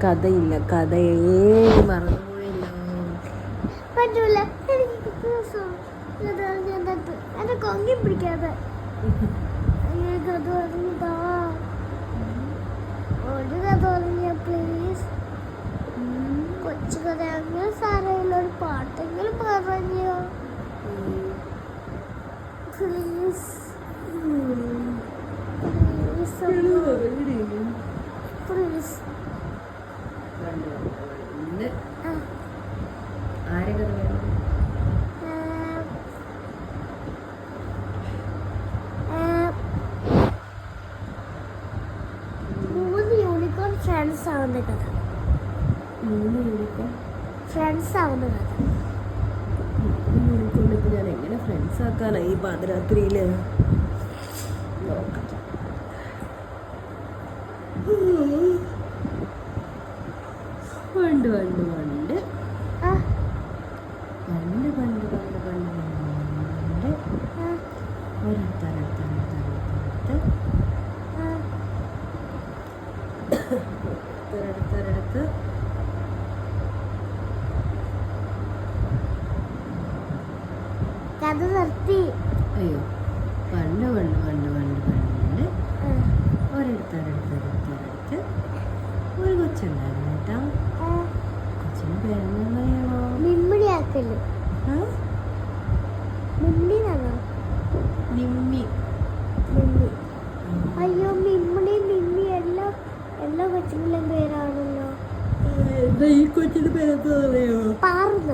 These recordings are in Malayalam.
കഥയില്ല, കഥയേ മറന്നുപോയല്ലോ. പറ്റൂല, എന്റെ കൊങ്ങി പിടിക്കാതെ കഥ പറഞ്ഞതാ. ഒരു കഥ പറഞ്ഞ പ്ലീസ്. കൊച്ചു കഥ അങ്ങനെ സാരമില്ല, ഒരു പാട്ടെങ്കിലും പറഞ്ഞോ പ്ലീസ്. പ്ലീസ് ആരെ കഥ വേണം? 3 യൂണിക്കോൺ ഫ്രണ്ട്സ് ആവുന്ന കഥ. 3 യൂണിക്കോൺ ഫ്രണ്ട്സ് ആവുന്ന കഥ. യൂണിക്കോൺ ഇപ്പൊ ഞാൻ എങ്ങനെ ഫ്രണ്ട്സ് ആക്കാനാ ഈ പാതിരാത്രിയില്? നോക്കാം. പണ്ട് പണ്ട് പണ്ട് പണ്ട് പണ്ട് പണ്ട് പണ്ട് പണ്ട് ഒരടുത്തടുത്ത് കഥ നിർത്തി. അയ്യോ, പണ്ട് പണ്ട് പണ്ട് പണ്ട് പണ്ട് ഒരിടത്തടുത്തടുത്തടുത്ത് ഒരു കൊച്ചുണ്ടായിരുന്നു കേട്ടോ. കൊച്ചിന് പേരെന്നറിയാമോ? മിമ്മിടിയാക്കല്. മിമ്മിയാണോ? നിമ്മി. മിമ്മി. അയ്യോ, മിമ്മിടി മിമ്മി എല്ലാം എല്ലാ കൊച്ചുങ്ങളും പേരാണല്ലോ. ഈ കൊച്ചിന്റെ പേരെന്താ അറിയോ? പാറുന്ന.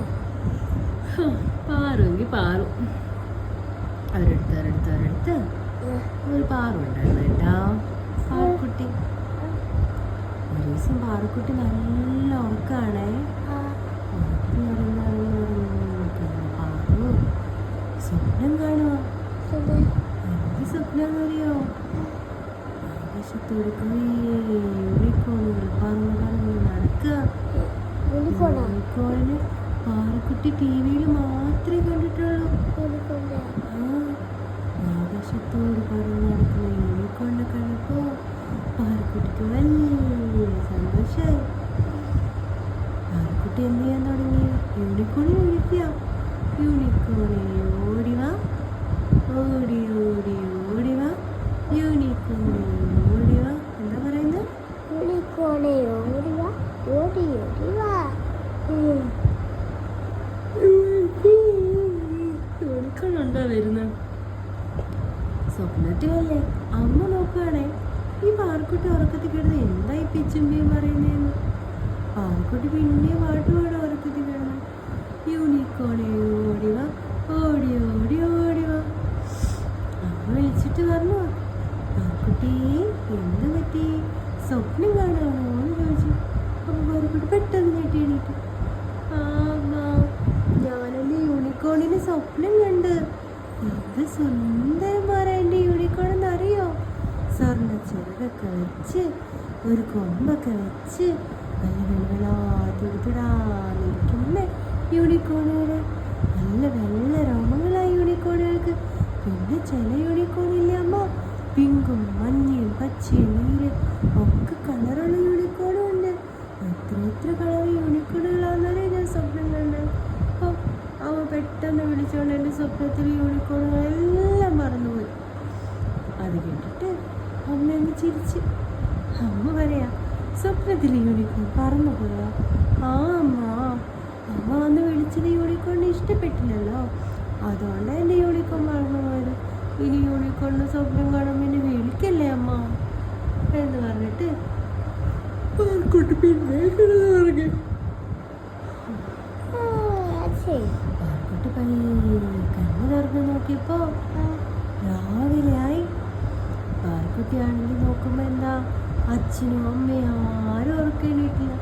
പാറുമെങ്കിൽ പാറു. അവരെടുത്ത് ഒരു പാറു ഉണ്ടായിരുന്നു കേട്ടോ, പാറുക്കുട്ടി. ഒരു ദിവസം പാറുക്കുട്ടി നല്ല ഉറക്കാണേ. പാറു സ്വപ്നം കാണുക. എന്ത് സ്വപ്നം അറിയോ? ആകാശത്തോട് യൂണിക്കോണുകൾ പറന്ന് പറന്ന് നടക്കുക. യൂണിക്കോണിന് പാറുക്കുട്ടി ടി വിയിൽ മാത്രമേ കണ്ടിട്ടുള്ളൂ. ആകാശത്തോട് പറന്ന് നടക്കുന്ന യൂണിക്കോണിനെ കണ്ടപ്പോ പാറുക്കുട്ടിക്ക് വലിയ സന്തോഷമായി. പാറുക്കുട്ടി എന്ത് ചെയ്യാൻ തുടങ്ങി? യൂണിക്കോണിനെ വിളിക്കുക. യൂണിക്കോണെ ഓടിവാ, ഓടി ഓടി ഓടിവാ, യൂണിക്കോണെ ഓടിവാ. എന്താ പറയുന്നത്? യൂണിക്കോണെ ഓടിവാ, ഓടി ഓടിവാ. യൂണിക്കോണുണ്ടോ വരുന്നത്? സ്വപ്നത്തിലല്ലേ? അമ്മ നോക്കുകയാണേ, ഈ പാറുക്കുട്ടി ഉറക്കത്തിൽ കിടന്ന് എന്തായി പിച്ചുമ്പിയും പറയുന്നതെന്ന്. പാറുക്കുട്ടി പിന്നെ പാട്ട് പാടാൻ ഉറക്കത്തിൽ കിടന്ന്. യൂണിക്കോണെ ഓടിവാ, ഓടി ഓടി ഓടിവാ. അമ്മ വിളിച്ചിട്ട് പറഞ്ഞു, പാറുക്കുട്ടി എന്ത് പറ്റി? സ്വപ്നം കാണാണോ എന്ന് ചോദിച്ചു. അപ്പൊ പാറുക്കുട്ടി പെട്ടെന്ന് ഞെട്ടി എണീറ്റു. ഞാനെന്റെ യൂണിക്കോണിന് സ്വപ്നം കണ്ട്. എന്ത് സുന്ദരന്മാരാ എൻ്റെ യൂണിക്കോണെന്ന് അറിയോ? സ്വർണ്ണ ചിറകൊക്കെ വെച്ച്, ഒരു കൊമ്പൊക്കെ വെച്ച്, നല്ല വെള്ളത്തിടാന്നിരിക്കുന്ന യൂണിക്കോണുകള്. നല്ല വെള്ള രോമങ്ങളായ യൂണിക്കോണുകൾക്ക്. പിന്നെ ചില യൂണിക്കോണില്ലേ അമ്മ, പിങ്കും മഞ്ഞയും പച്ചയും നീര് ഒക്കെ കളറുള്ള യൂണിക്കോണും ഉണ്ട്. എത്ര കളർ യൂണിക്കോണുകളാണെന്നറിയാം ഞാൻ സ്വപ്നം കണ്ടത്. അപ്പോൾ അവ പെട്ടെന്ന് വിളിച്ചുകൊണ്ട് എൻ്റെ സ്വപ്നത്തിൽ യൂണിക്കോണുകളെല്ലാം മറന്നുപോയി. അത് കേട്ടിട്ട് അമ്മ അങ്ങ് ചിരിച്ച്. അമ്മ പറയാ, സ്വപ്നത്തിൽ യൂണിക്കോൺ പറന്നു പോയോ? ആ അമ്മ, അമ്മ വന്ന് വിളിച്ചത് യൂണിക്കോണിനെ ഇഷ്ടപ്പെട്ടില്ലല്ലോ, അതുകൊണ്ടാണ് എൻ്റെ യൂണിക്കോൺ മറന്നു പോയത്. ഇനി യൂണിക്കോണിന് സ്വപ്നം കാണുമ്പോൾ എന്നെ വിളിക്കല്ലേ അമ്മ എന്ന് പറഞ്ഞിട്ട് പാറുക്കുട്ടി പിന്നെ കിടന്നുറങ്ങി. പാറുക്കുട്ടി കണ്ണ് തുറന്ന് നോക്കിയപ്പോ രാവിലെയായി. പാറുക്കുട്ടിയാണെങ്കിൽ നോക്കുമ്പോ എന്താ, അച്ഛനും അമ്മയും ആരും ഉറക്കേണ്ടിയിട്ടില്ല.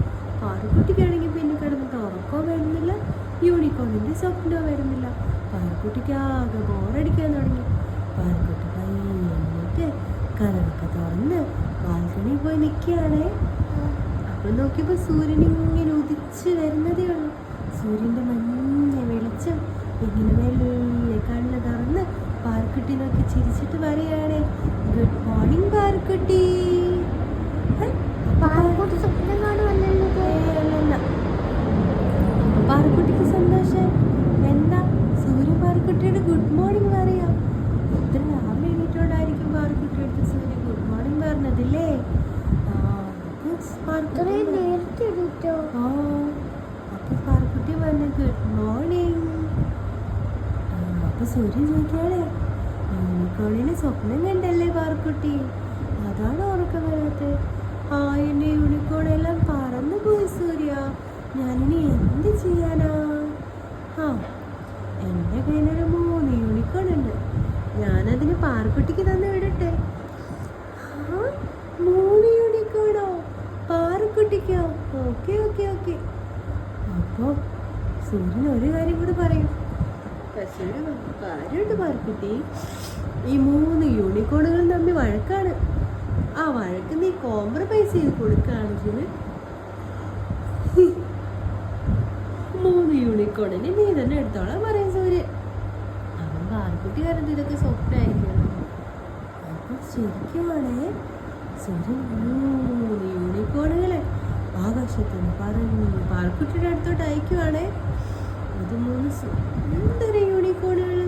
പാറുക്കുട്ടിക്കാണെങ്കിൽ പിന്നെ കിടന്നിട്ട് ഉറക്കോ വരുന്നില്ല, യൂണിക്കോണിൻ്റെ സ്വപ്നമോ വരുന്നില്ല. പാറുക്കുട്ടിക്ക് ആകെ ബോറടിക്കാൻ തുടങ്ങി. പാറുക്കുട്ടി പയ്യെ കഥകൊക്കെ തുറന്ന് ബാൽക്കണിയിൽ പോയി നിൽക്കുകയാണേ. അപ്പോൾ നോക്കിയപ്പോൾ സൂര്യൻ ഇങ്ങനെ ഉദിച്ച് വരുന്നതേ ഉള്ളൂ. സൂര്യൻ്റെ മഞ്ഞ വെളിച്ചം ഇങ്ങനെ മെല്ലെ കണ്ണ് തുറന്ന് പാറുക്കുട്ടി നോക്കി ചിരിച്ചിട്ട് പറയുകയാണേ, ഗുഡ് മോർണിംഗ് പാറുക്കുട്ടി. പാറുക്കുട്ടി സ്വപ്നം കാണുമല്ലോ. ഇത്രയും നേരത്തെ എണീറ്റോ? ഓ അപ്പൊ പാറക്കുട്ടി പറഞ്ഞു ഗുഡ് മോർണിംഗ്. അപ്പൊ സൂര്യൻ ചോദിക്കാളെ യൂണിക്കോണിന് സ്വപ്നം കണ്ടല്ലേ പാറക്കുട്ടി, അതാണ് ഉറക്കം വരാത്തത്. ആ എൻ്റെ യൂണിക്കോൺ എല്ലാം പറന്നു പോയി സൂര്യ, ഞാനിനി എന്ത് ചെയ്യാനാ? ആ എൻ്റെ കയ്യിലൊരു 3 യൂണിക്കോൺ ഉണ്ട്, ഞാനതിന് പാറക്കുട്ടിക്ക് തന്നെ വിടട്ടെ. ആ 3 യൂണിക്കോണോ പാറക്കുട്ടിക്കോ? Okay okay okay. അപ്പോൾ സൂര്യൻ ഒരു കാര്യം കൂടി പറയും. പക്ഷേ കാര്യമുണ്ട് പാറക്കുട്ടി, ഈ 3 യൂണിക്കോണുകളും തമ്മിൽ വഴക്കാണ്. ആ വഴക്ക് നീ കോംപ്രമൈസ് ചെയ്ത് കൊടുക്കുകയാണെങ്കിൽ 3 യൂണിക്കോണിന് നീ തന്നെ എടുത്തോളാം പറയും സൂര്യൻ. അവൻ പാറക്കുട്ടി കാരണം ഇതൊക്കെ സ്വപ്നമായിരിക്കും. അപ്പൊ ശരിക്കുമാണ് സൂര്യൻ 3 യൂണിക്കോണുകളെ ആകാശത്തിന് പറഞ്ഞു പാറക്കുട്ടിയുടെ അടുത്തോട്ട് അയക്കുവാണേ. അത് 3 സുന്ദര യൂണിക്കോണുകൾ.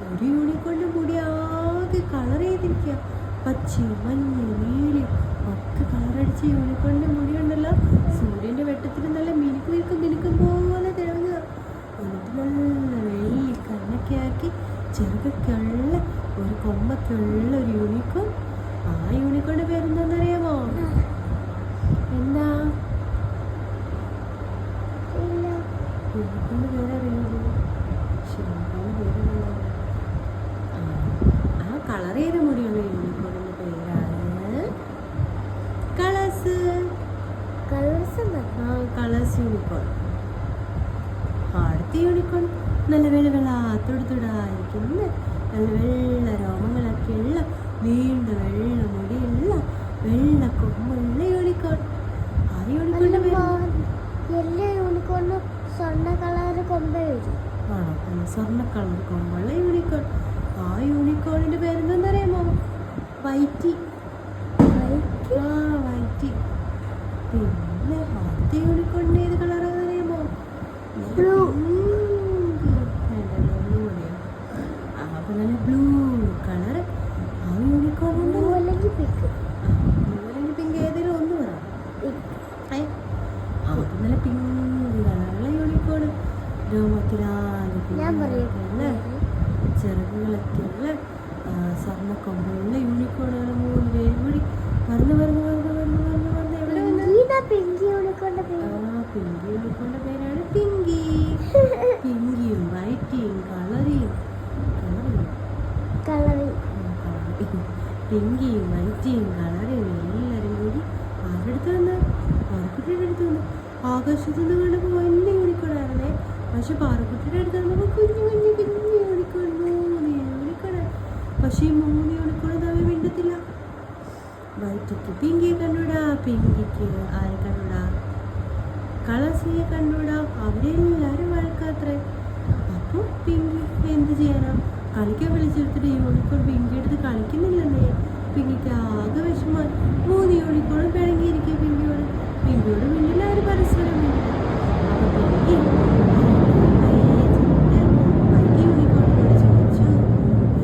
ഒരു യൂണിക്കോണിന്റെ മുടി ആകെ കളർ ചെയ്തിരിക്കുക, പച്ച മഞ്ഞ നീല ഒക്കെ കളറടിച്ച യൂണിക്കോണിന്റെ മുടി ഉണ്ടല്ലോ സൂര്യന്റെ വെട്ടത്തിന് നല്ല മിനുക്കും പോലെ തിളങ്ങുക. എന്നിട്ട് നല്ല വെള്ളി കണ്ണൊക്കെ ആക്കി ചെറുകൊക്കെയുള്ള ഒരു കൊമ്പൊക്കെയുള്ള ഒരു യൂണിക്കോൺ. ആ യൂണിക്കോണിന്റെ പേരെന്താണെന്നറിയാമോ? എന്താ യൂണിക്കോണിന്റെ പേരറിയുള്ളൂ? ആ കളർ ചെയ്ത മുടിയുള്ള യൂണിക്കോണിന്റെ പേരാണ് കളേഴ്സ്. ആ കളേഴ്സ് യൂണിക്കോൺ. അടുത്ത യൂണിക്കോൺ നല്ല വെള്ളാത്തുടുത്തുടായിരിക്കുന്ന നല്ല വെള്ള രോമങ്ങളൊക്കെ ഉള്ള നീണ്ട വെള്ള മുടിയുള്ള വെള്ള കൊമ്പുള്ള യൂണിക്കോൺ. ആ യൂണിക്കോണിന്റെ എല്ലാ യൂണിക്കോണിനും സ്വർണ്ണ കളർ കൊമ്പേ വരും. ആണോ? സ്വർണ്ണ കളർ കൊമ്പുള്ള യൂണിക്കോൺ. ആ യൂണിക്കോണിന്റെ പേരെന്താണെന്നറിയാമോ? വൈറ്റി. ആ വൈറ്റി. പിന്നെ അടുത്ത യൂണിക്കോണിന്റെ ഏത് കളറാണെന്നറിയാമോ? ബ്ലൂ. അപ്പൊ നല്ല ബ്ലൂ കളർ. ആ യൂണിക്കോൺ അല്ലെങ്കിൽ പിങ്ക്. പിങ്ക് ഏതെങ്കിലും ഒന്ന് പറയാം. നല്ല പിങ്ക് കളറുള്ള യൂണിക്കോൺ. രോമത്തിലാകെ ചിറകുകളൊക്കെയുള്ള സ്വർണ്ണക്കൊമ്പുള്ള യൂണിക്കോണുകൾ 3 പേരും കൂടി പറന്ന് എവിടെ വന്നു? പിങ്ക് യൂണിക്കോണിന്റെ പിങ്കി യൂണിക്കോണിന്റെ പേരാണ് പിങ്കി. പിങ്കിയും വൈറ്റിയും കളറിയും പിങ്കിയും വൈറ്റിയും കളറിയും എല്ലാവരും കൂടി ആരെടുത്ത് വന്ന് പാറക്കുട്ടിയുടെ അടുത്ത് വന്നു. ആകാശത്ത് നിന്ന് കണ്ടപ്പോൾ വലിയ യൂണിക്കോണായിരുന്നേ, പക്ഷെ പാറക്കുട്ടിയുടെ അടുത്ത് വന്നപ്പോൾ കുഞ്ഞു യൂണിക്കോൺ. 3 യൂണിക്കോൺ. പക്ഷേ ഈ 3 യൂണിക്കോൺ തമ്മിൽ മിണ്ടത്തില്ല. വൈറ്റിക്ക് പിങ്കിയെ കണ്ടൂടാ, പിങ്കിക്ക് ആരെ കണ്ടൂടാ? കളേഴ്സിനെ കണ്ടൂടാ. അവരെല്ലാവരും വഴക്കാത്രേ. അപ്പോൾ പിങ്കി എന്ത് ചെയ്യാനാ? കളിക്കാൻ വിളിച്ചെടുത്തിട്ട് യൂണിക്കോൺ പിങ്കി എടുത്ത് കളിക്കുന്നില്ലെന്നേ. പിങ്കിക്ക് ആകെ വിഷമമായി. 3 യൂണിക്കോണും പിണങ്ങിയിരിക്കുക പിങ്കിയോട് മിണ്ടില്ല, അവർ പരസ്പരം മിണ്ടില്ല. അപ്പോൾ പിങ്കി വൈകി യൂണിക്കോണിനോട് ചോദിച്ചു,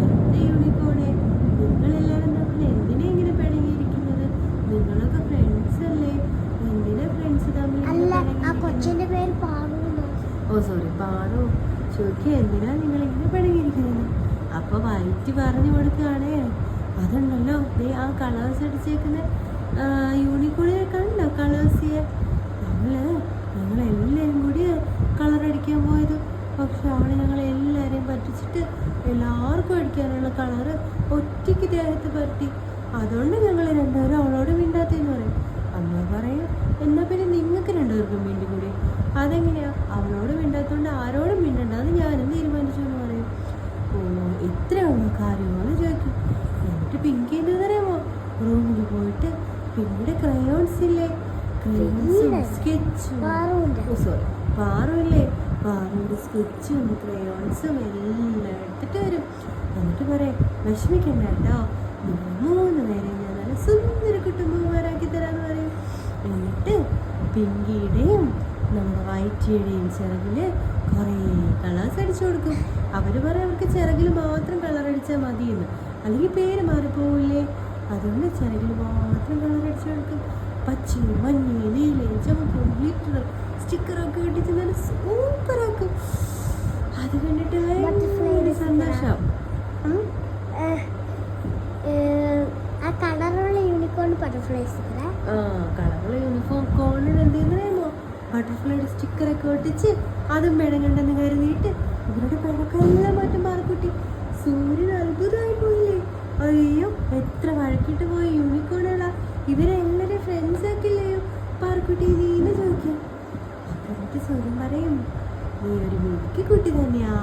എൻ്റെ യൂണിക്കോണെ, നിങ്ങളെല്ലാവരും തമ്മിൽ എന്തിനാ ഇങ്ങനെ പിണങ്ങിയിരിക്കുന്നത്? നിങ്ങളൊക്കെ ഫ്രണ്ട്സ് അല്ലേ? എന്തിനാ ഫ്രണ്ട്സ് തമ്മിൽ? ഓ സോറി പാറു ചോദിക്കുക, എന്തിനാ നിങ്ങളിങ്ങനെ പിണങ്ങിയിരിക്കുന്നത്? അപ്പോൾ വൈറ്റ് പറഞ്ഞു കൊടുക്കുകയാണേ, അതുണ്ടല്ലോ ആ കളേഴ്സ് അടിച്ചേക്കുന്ന യൂണിക്കോണിനെ കണ്ടോ കളേഴ്സിയെ? ഞങ്ങളെല്ലാവരും കൂടി കളർ അടിക്കാൻ പോയത്, പക്ഷെ അവൾ ഞങ്ങളെല്ലാവരെയും പറ്റിച്ചിട്ട് എല്ലാവർക്കും അടിക്കാനുള്ള കളറ് ഒറ്റയ്ക്ക് ദേഹത്ത് പറ്റി. അതുകൊണ്ട് ഞങ്ങൾ രണ്ടുപേരും അവളോട് മിണ്ടാത്തേന്ന് പറയും. അമ്മ പറയും, എന്നാൽ പിന്നെ നിങ്ങൾക്ക് 2 പേർക്കും മിണ്ടി കൂടി. അതെങ്ങനെയാ? അവളോട് മിണ്ടാത്തതുകൊണ്ട് ആരോടും മിണ്ടണ്ടെന്ന് ഞാനും തീരുമാനിച്ചു എന്ന് പറയും. ഓ ഇത്രയുള്ള കാര്യമെന്ന് ചോദിക്കും. എന്നിട്ട് പിങ്കി എന്താണെന്നറിയാമോ? റൂമിൽ പോയിട്ട് പിന്നീട് ക്രയോൺസ് ഇല്ലേ, ക്രയോൺസും സ്കെച്ചും, പാറുമില്ലേ, പാറുവിൻ്റെ സ്കെച്ചും ക്രയോൺസും എല്ലാം എടുത്തിട്ട് വരും. എന്നിട്ട് പറയും, വിഷമിക്കണ്ട കേട്ടോ, നിങ്ങൾ 3 പേരെയും ഞാൻ നല്ല സുന്ദര കുട്ടുമ്പൂമാരാക്കി തരാമെന്ന് പറയും. എന്നിട്ട് പിങ്കിയുടെയും നമ്മുടെ വൈറ്റിയുടെയും ചിറകിൽ കുറേ കളേഴ്സ് അടിച്ചു കൊടുക്കും. അവർ പറയും അവർക്ക് ചിറകിൽ മാത്രം കളർ അടിച്ചാൽ മതിയെന്ന്, അല്ലെങ്കിൽ പേര് മാറിപ്പോവില്ലേ. അതുകൊണ്ട് ചിറകിൽ മാത്രം കളർ അടിച്ചു കൊടുക്കും. പച്ചയും മഞ്ഞയും നീലയും ചുവപ്പും ഗ്ലിറ്ററും സ്റ്റിക്കറൊക്കെ ഇട്ടിട്ട് നല്ല സൂപ്പറാക്കും. അത് കണ്ടിട്ട് ഭയങ്കര സന്തോഷം. ആ കളറുള്ള യൂണിക്കോൺ ബട്ടർഫ്ലൈസ് കളറുള്ള യൂണിക്കോണിന് എന്ത് ചെയ്യുന്നറിയാമോ? ബട്ടർഫ്ലൈയുടെ സ്റ്റിക്കറൊക്കെ ഒട്ടിച്ച് അതും പിണങ്ങണ്ടെന്ന് കരുതിയിട്ട് ഇവരുടെ പിണക്കെല്ലാം മാറ്റം പാറക്കുട്ടി. സൂര്യൻ അത്ഭുതമായി പോയില്ലേ? അയ്യോ എത്ര വഴക്കിട്ട് പോയ യൂണിക്കോണുകളാ. ഇവരെല്ലാവരും ഫ്രണ്ട്സ് ആക്കില്ലയോ പാറക്കുട്ടി നീന്ന് ചോദിക്കാം. എന്നിട്ട് സൂര്യൻ പറയും, നീ ഒരു മിടുക്കി കുട്ടി തന്നെയാ.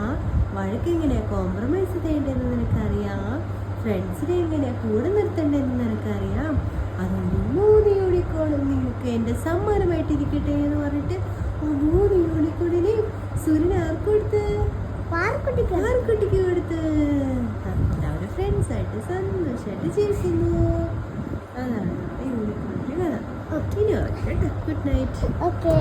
വഴക്കെങ്ങനെയാ കോംപ്രമൈസ് ചെയ്യേണ്ടതെന്ന് നിനക്കറിയാം. ഫ്രണ്ട്സിനെ എങ്ങനെയാ കൂടെ നിർത്തേണ്ടതെന്ന് നിനക്കറിയാം. അതുകൊണ്ട് 3 യൂണിക്കോണും നിങ്ങൾക്ക് എൻ്റെ സമ്മാനമായിട്ടിരിക്കട്ടെ എന്ന് പറഞ്ഞിട്ട് ആ 3 യൂണിക്കോണിനെയും സൂര്യൻ ആർക്ക് കൊടുത്ത്? പാറക്കുട്ടിക്ക് കൊടുത്ത്. അവരുടെ ഫ്രണ്ട്സായിട്ട് സന്തോഷമായിട്ട് ജീവിക്കുന്നു. അതാണ് യൂണിക്കോണിൻ്റെ കഥ. ഇനി കേട്ടോ. Good night. ഓക്കെ.